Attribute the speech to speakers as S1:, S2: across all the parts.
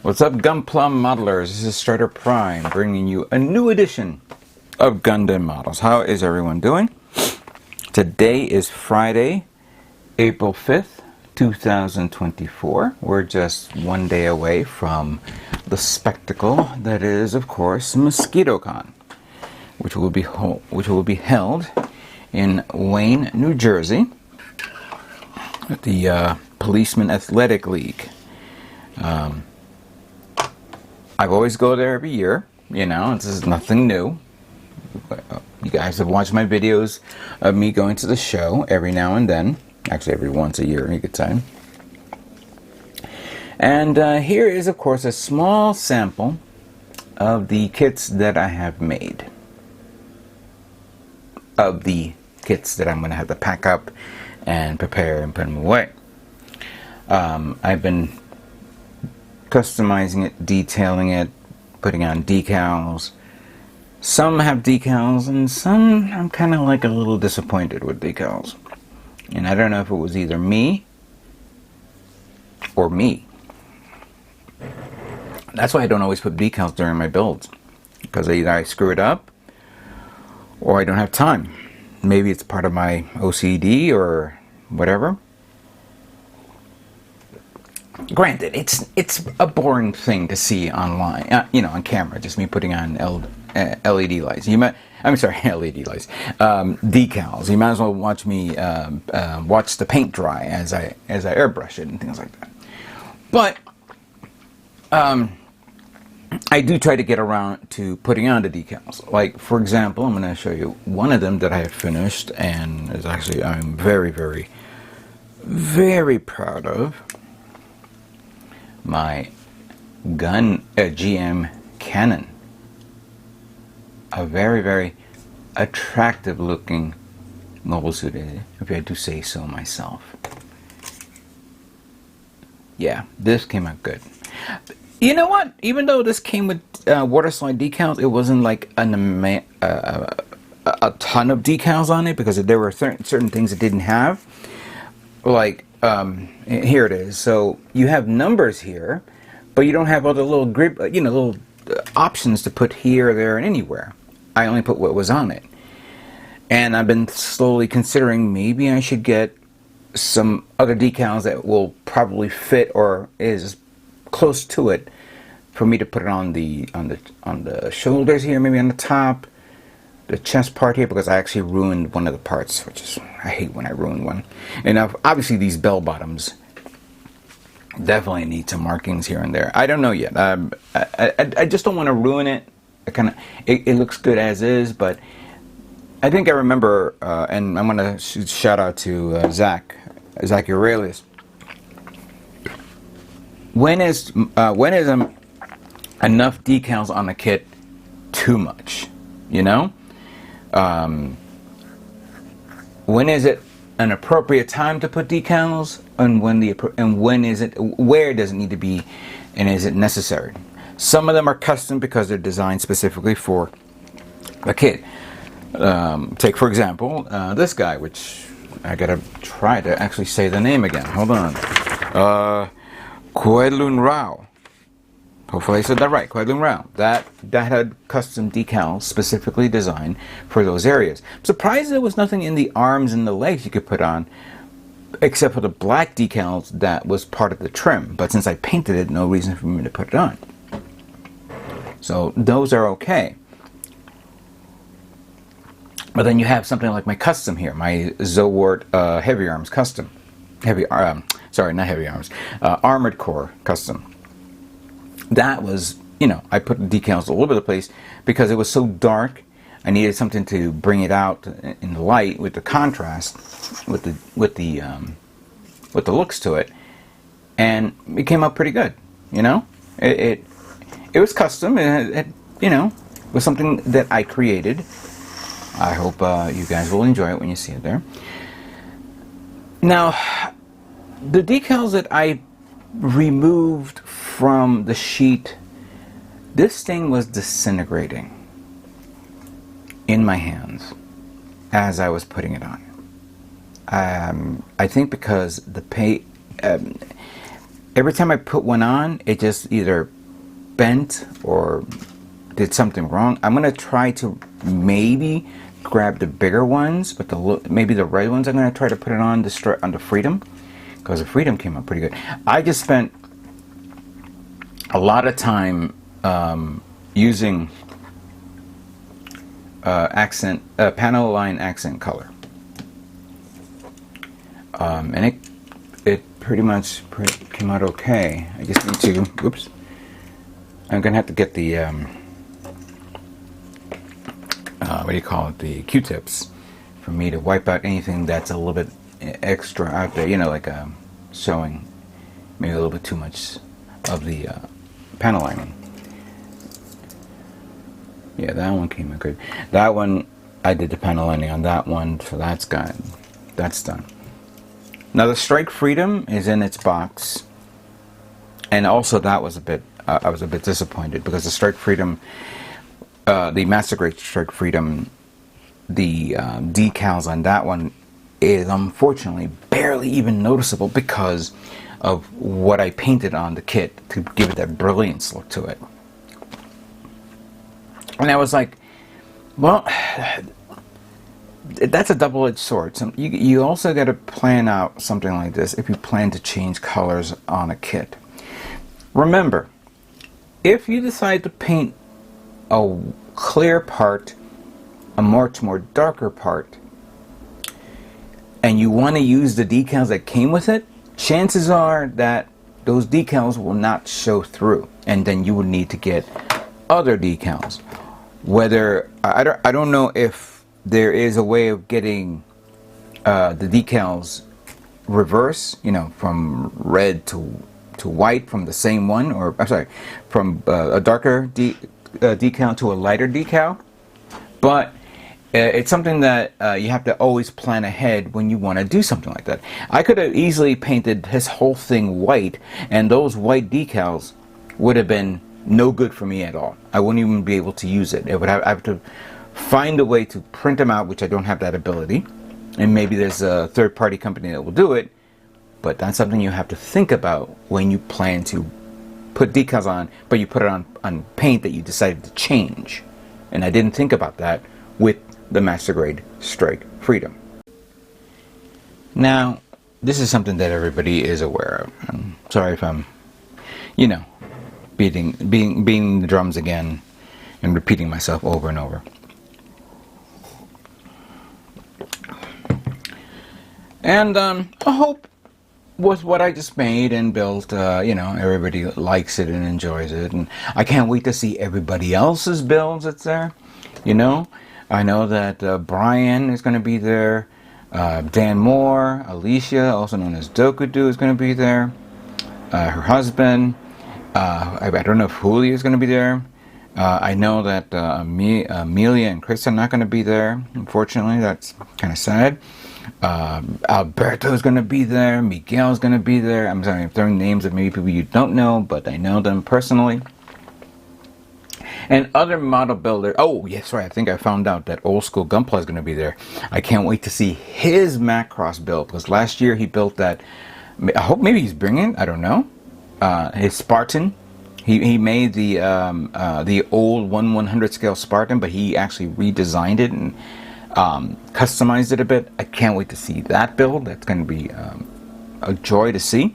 S1: What's up, Gunplum Modelers? This is Strider Prime bringing you a new edition of Gundam Models. How is everyone doing? Today is Friday, April 5th, 2024. We're just one day away from the spectacle that is, of course, Mosquitocon, which will be held in Wayne, New Jersey, at the Policeman Athletic League. I always go there every year, you know, this is nothing new. You guys have watched my videos of me going to the show every now and then, actually every once a year, you could say. And here is, of course, a small sample of the kits that I have made. Of the kits that I'm going to have to pack up and prepare and put them away. I've been customizing it, detailing it, putting on decals. Some have decals and some I'm kind of like a little disappointed with decals. And I don't know if it was either me or me. That's why I don't always put decals during my builds, because either I screw it up or I don't have time. Maybe it's part of my OCD or whatever. Granted, it's a boring thing to see online, you know, on camera. Just me putting on LED lights. LED lights, decals. You might as well watch me watch the paint dry as I airbrush it and things like that. But I do try to get around to putting on the decals. Like, for example, I'm going to show you one of them that I have finished, and is actually I'm very, very, very proud of. My GM cannon. A very, very attractive looking mobile suit, if I do say so myself. Yeah, this came out good. You know what? Even though this came with water slide decals, it wasn't like a ton of decals on it, because there were certain things it didn't have. Like, here it is. So you have numbers here, but you don't have all the little grip, you know, little options to put here, there, and anywhere. I only put what was on it. And I've been slowly considering maybe I should get some other decals that will probably fit or is close to it for me to put it on the shoulders here, maybe on the top, the chest part here, because I actually ruined one of the parts, which is, I hate when I ruin one. And obviously these bell bottoms definitely need some markings here and there. I don't know yet. I just don't want to ruin it. It looks good as is, but I think I remember, and I'm going to shout out to Zach Aurelius. When is enough decals on a kit too much? You know? When is it an appropriate time to put decals, and where does it need to be, and is it necessary? Some of them are custom because they're designed specifically for the kit. Take, for example, this guy, which I gotta try to actually say the name again. Hold on. QuonRa. Hopefully I said that right. QuonRa. That had custom decals specifically designed for those areas. I'm surprised there was nothing in the arms and the legs you could put on, except for the black decals that was part of the trim. But since I painted it, no reason for me to put it on. So those are okay. But then you have something like my custom here, my Zowart Heavy Arms custom. Armored Core custom. That was, you know, I put the decals all over the place because it was so dark. I needed something to bring it out in the light with the contrast, with the looks to it, and it came out pretty good. You know, it was custom. It you know, was something that I created. I hope you guys will enjoy it when you see it there. Now, the decals that I removed from the sheet, this thing was disintegrating in my hands as I was putting it on. I think because the paint, every time I put one on, it just either bent or did something wrong. I'm gonna try to maybe grab the bigger ones, but maybe the red ones. I'm gonna try to put it on the Freedom, because the Freedom came out pretty good. I just spent a lot of time using panel line accent color, and it pretty much came out okay. I just need to, whoops, I'm gonna have to get the what do you call it, the Q-tips, for me to wipe out anything that's a little bit extra out there, you know, like showing maybe a little bit too much of the panel lining. Yeah, that one came out good. That one, I did the panel lining on that one, so that's done. Now the Strike Freedom is in its box, and also that was a bit, I was a bit disappointed, because the Strike Freedom, the Master Grade Strike Freedom, the decals on that one is unfortunately barely even noticeable because of what I painted on the kit to give it that brilliance look to it. And I was like, well, that's a double-edged sword. So you also got to plan out something like this if you plan to change colors on a kit. Remember, if you decide to paint a clear part, a much more darker part, and you want to use the decals that came with it, chances are that those decals will not show through, and then you would need to get other decals. Whether I don't know if there is a way of getting the decals reverse, you know, from red to white from the same one, or I'm sorry, from a darker decal to a lighter decal, but it's something that you have to always plan ahead when you want to do something like that. I could have easily painted his whole thing white, and those white decals would have been no good for me at all. I wouldn't even be able to use it. I have to find a way to print them out, which I don't have that ability, and maybe there's a third-party company that will do it, but that's something you have to think about when you plan to put decals on, but you put it on paint that you decided to change. And I didn't think about that with the Master Grade Strike Freedom. Now, this is something that everybody is aware of. I'm sorry if I'm, you know, beating the drums again and repeating myself over and over. And I hope with what I just made and built, you know, everybody likes it and enjoys it, and I can't wait to see everybody else's builds that's there. You know, I know that Brian is going to be there, Dan Moore, Alicia, also known as Dokudu, is going to be there, her husband. I don't know if Julia is going to be there. I know that Amelia and Chris are not going to be there. Unfortunately, that's kind of sad. Alberto is going to be there. Miguel is going to be there. I'm sorry, I'm throwing names of maybe people you don't know, but I know them personally. And other model builders. Oh, yes, right. I think I found out that Old School Gunpla is going to be there. I can't wait to see his Macross build, because last year he built that. I hope maybe he's bringing. I don't know. His Spartan. He made the old 1/100 scale Spartan, but he actually redesigned it and customized it a bit. I can't wait to see that build. That's going to be a joy to see.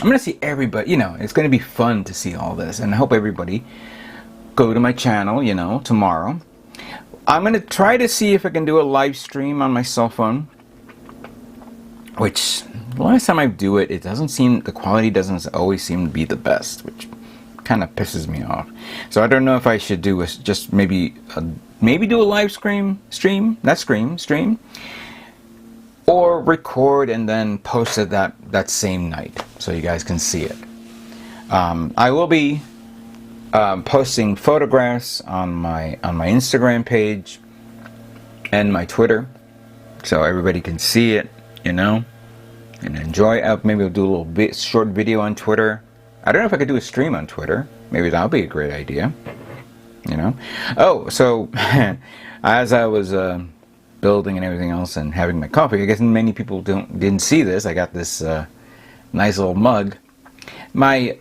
S1: I'm going to see everybody. You know, it's going to be fun to see all this, and I hope everybody go to my channel, you know, tomorrow. I'm going to try to see if I can do a live stream on my cell phone, which the last time I do it, the quality doesn't always seem to be the best, which kind of pisses me off. So I don't know if I should do just maybe do a live stream, or record and then post it that same night so you guys can see it. I will be posting photographs on my Instagram page and my Twitter, so everybody can see it, you know, and enjoy. Maybe I'll do a little short video on Twitter. I don't know if I could do a stream on Twitter. Maybe that'll be a great idea, you know. Oh, so as I was building and everything else and having my coffee, I guess many people didn't see this. I got this nice little mug. My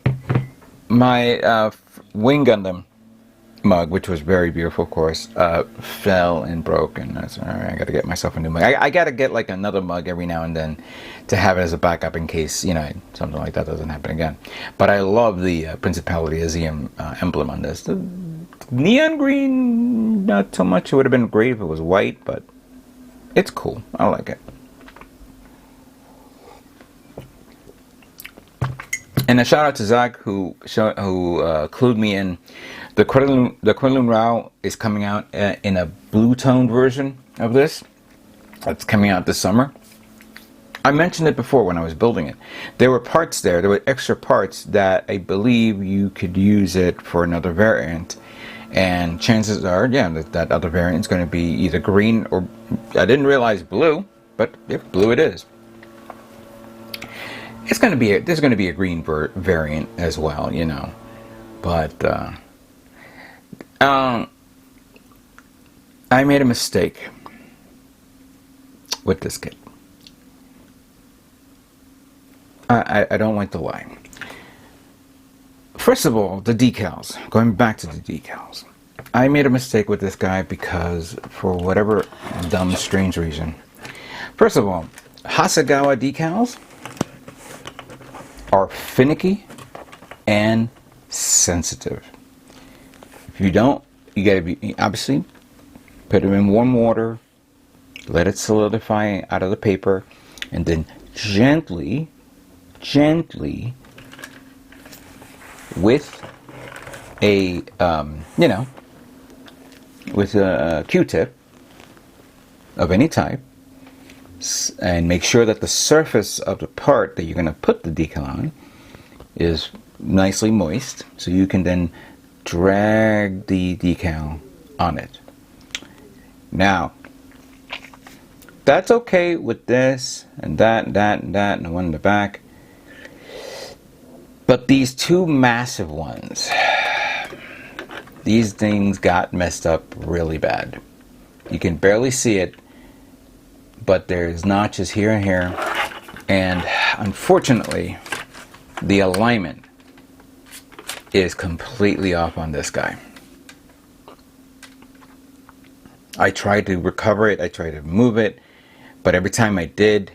S1: Wing Gundam mug, which was very beautiful, of course, fell and broke, and I said, all right, I got to get myself a new mug. I got to get like another mug every now and then to have it as a backup in case, you know, something like that doesn't happen again. But I love the Principality Azeum emblem on this. The neon green, not so much. It would have been great if it was white, but it's cool. I like it. And a shout out to Zach who clued me in. The QuonRa is coming out in a blue toned version of this. It's coming out this summer. I mentioned it before when I was building it. There were parts there. There were extra parts that I believe you could use it for another variant. And chances are, yeah, that other variant is going to be either green or, I didn't realize blue, but if blue it is. It's going to be there's going to be a green variant as well, you know. But I made a mistake with this kit. I don't like to lie. First of all, the decals. Going back to the decals. I made a mistake with this guy because, for whatever dumb, strange reason. First of all, Hasegawa decals are finicky and sensitive. If you don't, you gotta be, obviously, put them in warm water, let it solidify out of the paper, and then gently, with a, you know, with a Q-tip of any type, and make sure that the surface of the part that you're going to put the decal on is nicely moist, so you can then drag the decal on it. Now, that's okay with this and that and that and that and the one in the back, but these two massive ones, these things got messed up really bad. You can barely see it, but there's notches here and here, and unfortunately the alignment is completely off on this guy. I tried to recover it, I tried to move it, but every time I did,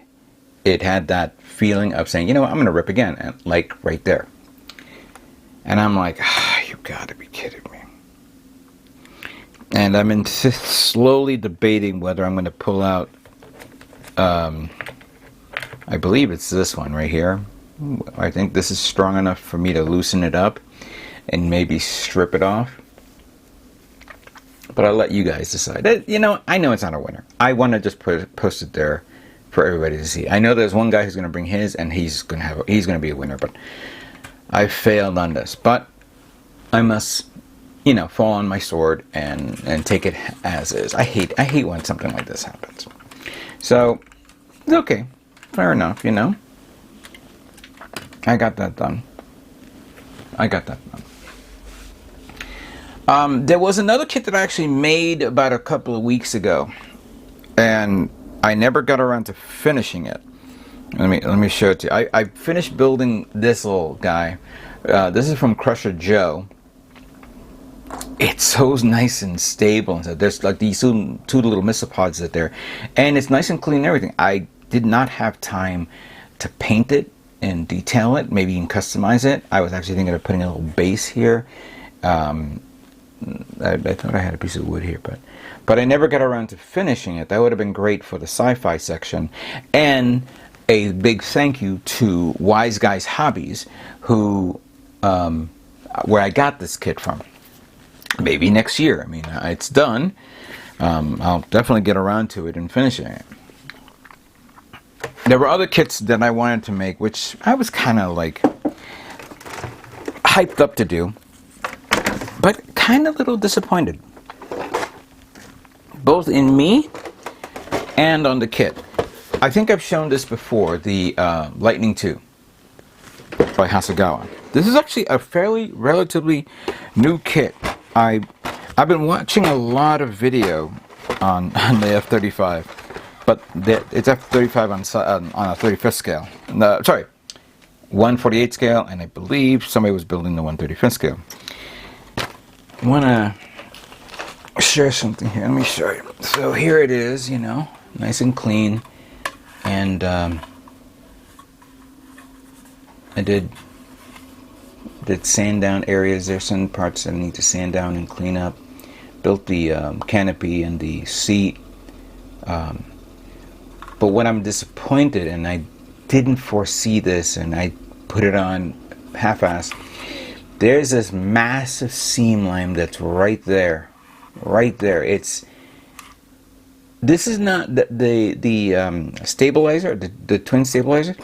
S1: it had that feeling of saying, you know what, I'm going to rip again, and like right there. And I'm like, you gotta be kidding me. And I'm slowly debating whether I'm going to pull out, I believe it's this one right here. I think this is strong enough for me to loosen it up and maybe strip it off. But I'll let you guys decide. You know, I know it's not a winner. I want to just post it there for everybody to see. I know there's one guy who's going to bring his, and he's going to be a winner. But I failed on this. But I must, you know, fall on my sword and take it as is. I hate when something like this happens. So it's okay, fair enough. You know, I got that done. There was another kit that I actually made about a couple of weeks ago, and I never got around to finishing it. Let me show it to you. I finished building this little guy. This is from Crusher Joe. It's so nice and stable, and so there's like these two little missile pods that there, and it's nice and clean and everything. I did not have time to paint it and detail it, maybe even customize it. I was actually thinking of putting a little base here. I thought I had a piece of wood here, but I never got around to finishing it. That would have been great for the sci-fi section. And a big thank you to Wise Guys Hobbies, who where I got this kit from. Maybe next year. I mean, it's done. I'll definitely get around to it and finishing it. There were other kits that I wanted to make, which I was kind of like hyped up to do, but kind of a little disappointed, both in me and on the kit. I think I've shown this before, the Lightning 2 by Hasegawa. This is actually a relatively new kit. I've been watching a lot of video on the F-35, but it's F-35 on a 35th scale. Sorry, 1/48 scale, and I believe somebody was building the 1/35th scale. want to share something here. Let me show you. So here it is, you know, nice and clean. And I did sand down areas. There's some parts that I need to sand down and clean up. Built the canopy and the seat. But what I'm disappointed, and I didn't foresee this, and I put it on half-assed. There's this massive seam line that's right there. Right there. This is not the stabilizer, the twin stabilizer.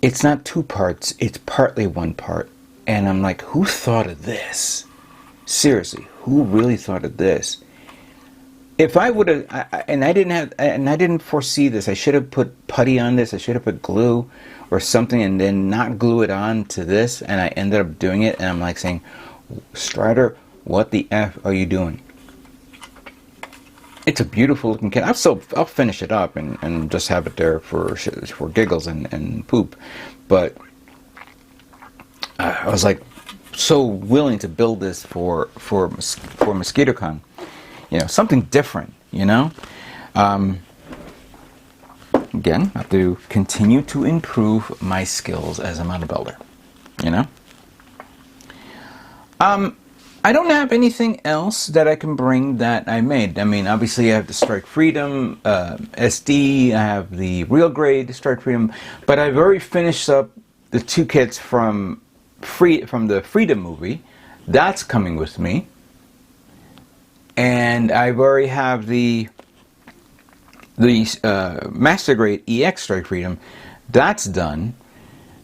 S1: It's not two parts. It's partly one part. And I'm like, who thought of this? Seriously, who really thought of this? If I would have, and I didn't foresee this. I should have put putty on this. I should have put glue or something, and then not glue it on to this. And I ended up doing it, and I'm like saying, Strider, what the F are you doing? It's a beautiful looking kit. I'll finish it up and just have it there for giggles and poop. But I was like so willing to build this for Mosquitocon. You know, something different, you know. Again, I have to continue to improve my skills as a model builder, you know. I don't have anything else that I can bring that I made. I mean, obviously I have the Strike Freedom SD, I have the real grade Strike Freedom, but I've already finished up the 2 kits from the Freedom movie. That's coming with me. And I've already have the Master Grade EX Strike Freedom. That's done.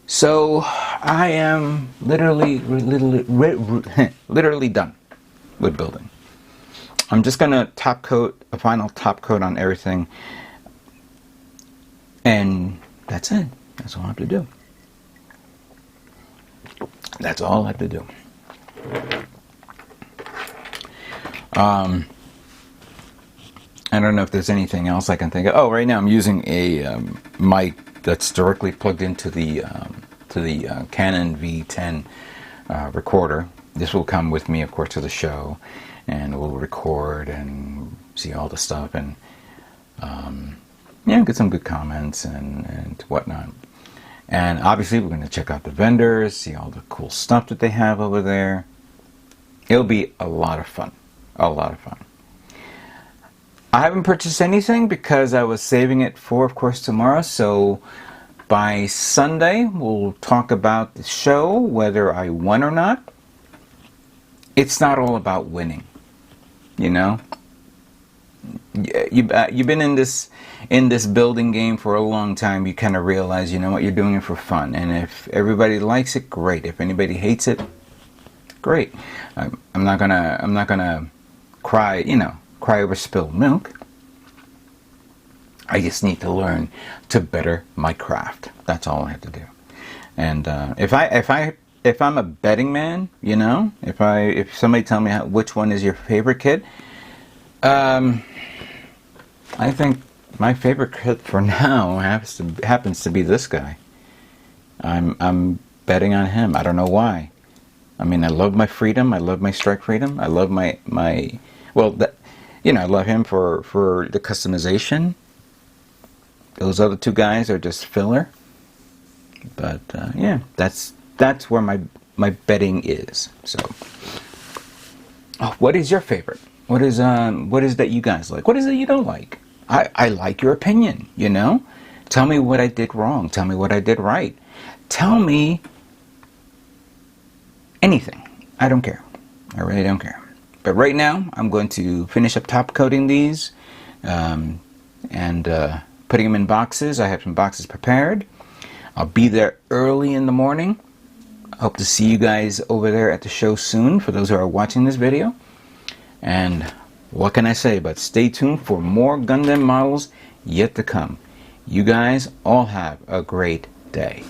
S1: So I am literally done with building. I'm just gonna top coat, a final top coat on everything, and that's it. That's all I have to do. That's all I have to do. I don't know if there's anything else I can think of. Oh, right now I'm using a mic that's directly plugged into the Canon V10 recorder. This will come with me, of course, to the show, and we'll record and see all the stuff, and yeah, get some good comments and whatnot. And obviously, we're going to check out the vendors, see all the cool stuff that they have over there. It'll be a lot of fun. A lot of fun. I haven't purchased anything because I was saving it for, of course, tomorrow. So by Sunday, we'll talk about the show, whether I won or not. It's not all about winning, you know. You've been in this building game for a long time. You kind of realize, you know what, you're doing it for fun. And if everybody likes it, great. If anybody hates it, great. I'm not gonna cry, you know, cry over spilled milk. I just need to learn to better my craft. That's all I have to do. And if I'm a betting man, you know, if somebody tell me which one is your favorite kit, I think my favorite kit for now happens to be this guy. I'm betting on him. I don't know why. I mean, I love my Freedom. I love my Strike Freedom. I love my well, you know, I love him for the customization. Those other 2 guys are just filler. But yeah, that's where my betting is. So, what is your favorite? What is that you guys like? What is it you don't like? I like your opinion, you know? Tell me what I did wrong. Tell me what I did right. Tell me anything. I don't care. I really don't care. But right now, I'm going to finish up top coating these and putting them in boxes. I have some boxes prepared. I'll be there early in the morning. I hope to see you guys over there at the show soon, for those who are watching this video. And what can I say but stay tuned for more Gundam models yet to come. You guys all have a great day.